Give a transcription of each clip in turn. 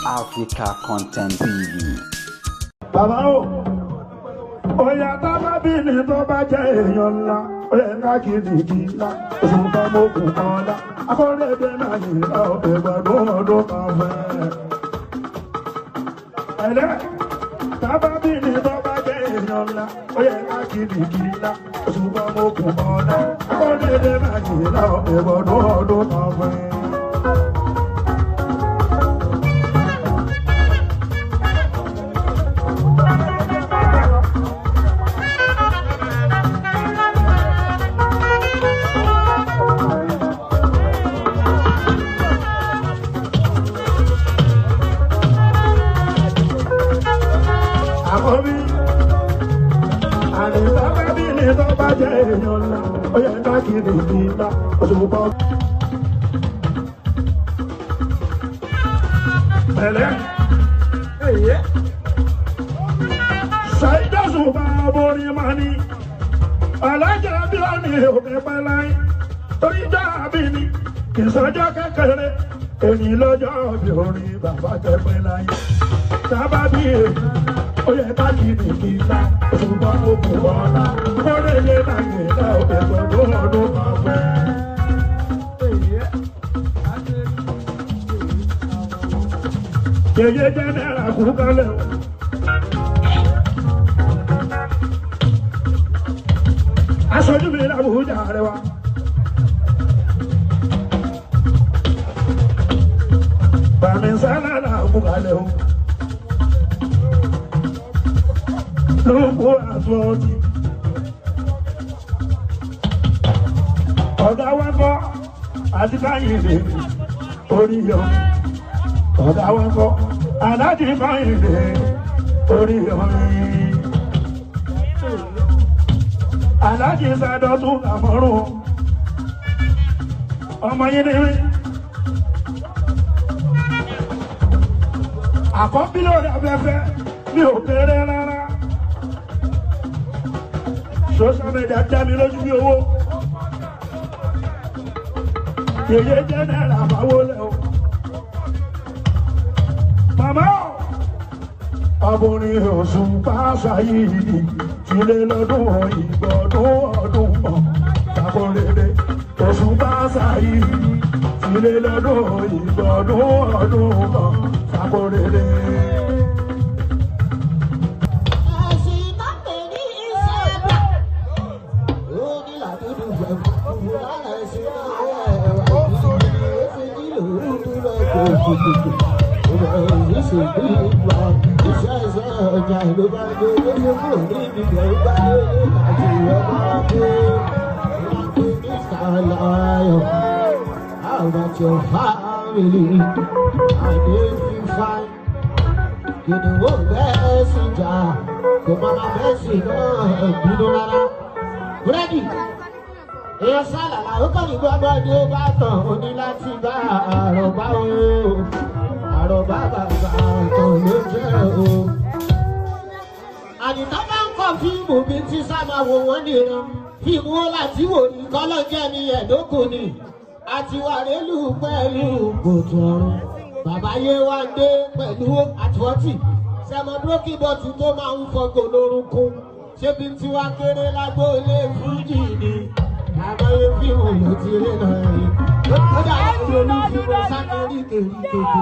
Africa Content TV. Bàbá o, oya tá bá bí ní tó bá jẹ́ èèyàn ńlá, ó yẹ ká kìdìkì ńlá, Osupa mọ́kùn kan ńlá, akọ́rẹ́dẹ́ náà ní ẹgbẹ̀rún ọdún kan fẹ́. Ẹ̀lẹ́, tá bá bí ní tó bá jẹ́ èèyàn ńlá, ó yẹ ká kìdìkì ńlá, Osupa mọ́kùn kan ńlá, akọ́rẹ́dẹ́ náà ní ẹgbẹ̀rún ọdún kan fẹ́. Akobi, àní sábàbí ni tó bá jẹ́ èèyàn ńlá, ó yẹ ká kiri ìlà Osupa. Ẹ̀lẹ́, saheedosupa borí máa ní, alájà bí ó ní òkè pẹ́láyé, orí jáàbí ni, ìsọjọ́ kékeré, èyí lọ́jọ́ bí orin bàbá jẹ́ pẹ́láyé. Sábàbí èèyàn. Ó yẹ ká kìdìkì ńlá, Osupa mọ́kùn ọ̀la, kọ́rẹ́lẹ́ náà ní ẹgbẹ̀rún ọdún kan fẹ́. Yèyé jẹ́ náírà kú kálẹ̀ o. Aṣojú mi l'Abuja rẹwà. Bàmí sálà náà kú kálẹ̀ o. Lóko àtúntì. Ọ̀gá wa kọ́ àti káyìndé orí yọ. Ọ̀gá wa kọ́ aláàjì káyìndé orí yọ. Aláàjì Sàdọ̀tún àmọ́rún. Ọmọ yín ni mí. Àkọ́bí lórí afẹ́fẹ́ mi ò kéré rárá. Social media dá mi lójú bí owó. Yèyé jẹ́ náírà àbáwó lẹ̀ o. Màmá o, ọmọbìnrin Osupa Saheed tilé lọ́dún ìgbọ̀dún ọdún mọ̀. Ṣàkóredé Osupa Saheed tilé lọ́dún ìgbọ̀dún ọdún mọ̀. Ṣàkóredé. How about your family? I need you fine. You know what messenger? Come on, messenger. You know that. Ready? Èèyàn sálàlà ó kàn ní gbọ́gbọ́ ní ó bá tàn ó ní láti bá àrọ̀bá o. Àrọ̀bá bàbá kan ló jẹ́ o. Àdìtọ́ bá ń kọ́ fíìmù bí tí sábà wò wọ́n nìran. Fíìmù ó láti wò ní kọ́lọ́jẹ́ ní ẹ̀dókùn ni. Àti wà rélù pẹ̀lú kòtò ọ̀run. Bàbá yé wá dé pẹ̀lú àtúwọ́tì. Sẹ́mọ brókì bọ́tù tó máa ń fọgò lórúnkún. Ṣé bí tí wá kéré lágbóolé fújì ni? Àbáyé fíìmù ló ti rí náà rí. Ó dàgbà tó ní fíìmù sákẹ́rì kékeré.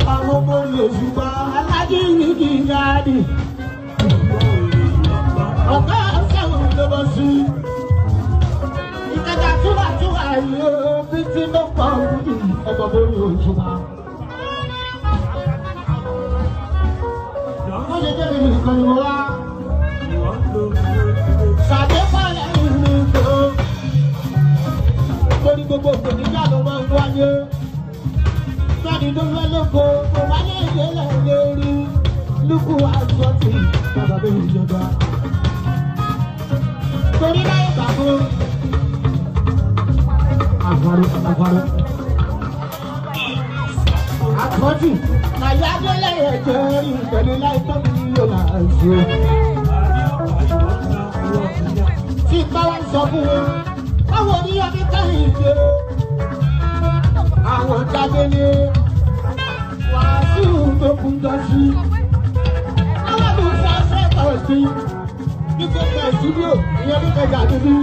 Osupa alájí ní kí n jáde. Ọ̀gá sẹ́wọ̀n ló bọ́ sí. Ìkẹjà túwàtúwà yóò bí tí ló pọ̀ òkúdì ọmọ borí Osupa. Wọ́n ṣe jẹ́ mi nìkan ni mo wá. Àkọ́jù àyájọ́ lẹ́yìn ẹ̀jẹ̀ rí pẹ̀lú láìpẹ́ mi yóò máa ṣe. Tí báwa sọ fún wọn, báwo ni ọdún káyìn ṣe? Àwọn jábélé Wàásù tó kún jọ sí. Àwọn tó fọ́ sẹ́kọ̀ọ́ sí. Ní gbogbo ìdúró ìyẹn ní kẹjà dúdú.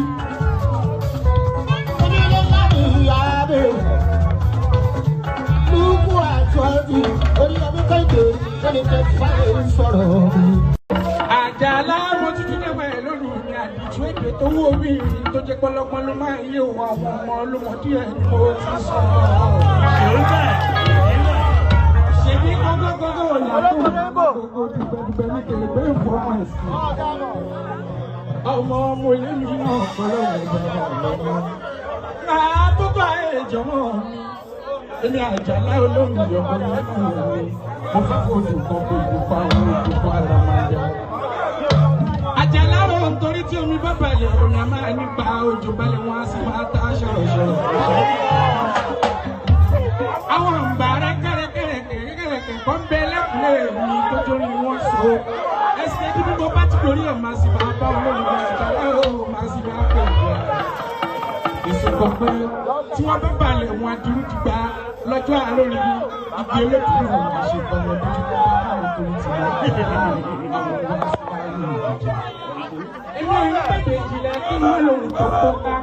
Onílé ńlá ni ìyá rẹ̀. Lúkú àjọ́jú orí ọdún kéde lórí tẹ̀síwáyé ń sọ̀rọ̀ mi. Àjàlá mo ti tún dẹ́gbà ẹ̀ lónìí ní àdìjú èdè tó wó mi tó jẹ́ pọ́lọ́pọ́n ló máa ń yé òun àwọn ọmọ olómọ díẹ̀ ni mo ti sọ. Ṣèbí gógógógó làbọ̀ gbogbo dùgbẹ̀dùgbẹ̀ ní kèlègbè ìfọwọ́ ẹ̀sìn. Ọmọ ọmọ ilé mi náà pọ̀lọ́ ìjọba. Màá tó bá ẹ̀jọ̀ mọ́ mi. Èmi Àjàlá olóhùn ìyọ̀bọ̀ lẹ́nu mi. Mo fẹ́ kó dùn kan kó dùn pa àwọn òdùnkún ara máa yá. Àjàlá rò nítorí tí omi bá balẹ̀ omi a máa nípa òjò balẹ̀ wọn a sì máa ta ṣọ̀rọ̀ṣọ̀rọ̀. Àwọn àǹbàrá kẹ̀rẹ̀kẹ̀rẹ̀ kan bẹ lẹ́kùnlé mi tó jórí wọn so. Ẹsẹ̀ bíbí mo bá ti dorí ẹ̀ máa sì máa bá olóhùn Àjàlá ó máa sì máa pè é. Ìsìnkú pé tí wọ́n bá balẹ̀ wọn adúrú ti gba lọ́jọ́ àárọ̀ rí ibi eléyìí wọn kà ṣe bọ́lá bí káwọn tó ti lọ àwọn ọmọ sí báyìí ìjọba. Inú ìlú pèpè ìjìnlẹ̀ kí wọ́n lòun tó tó ká.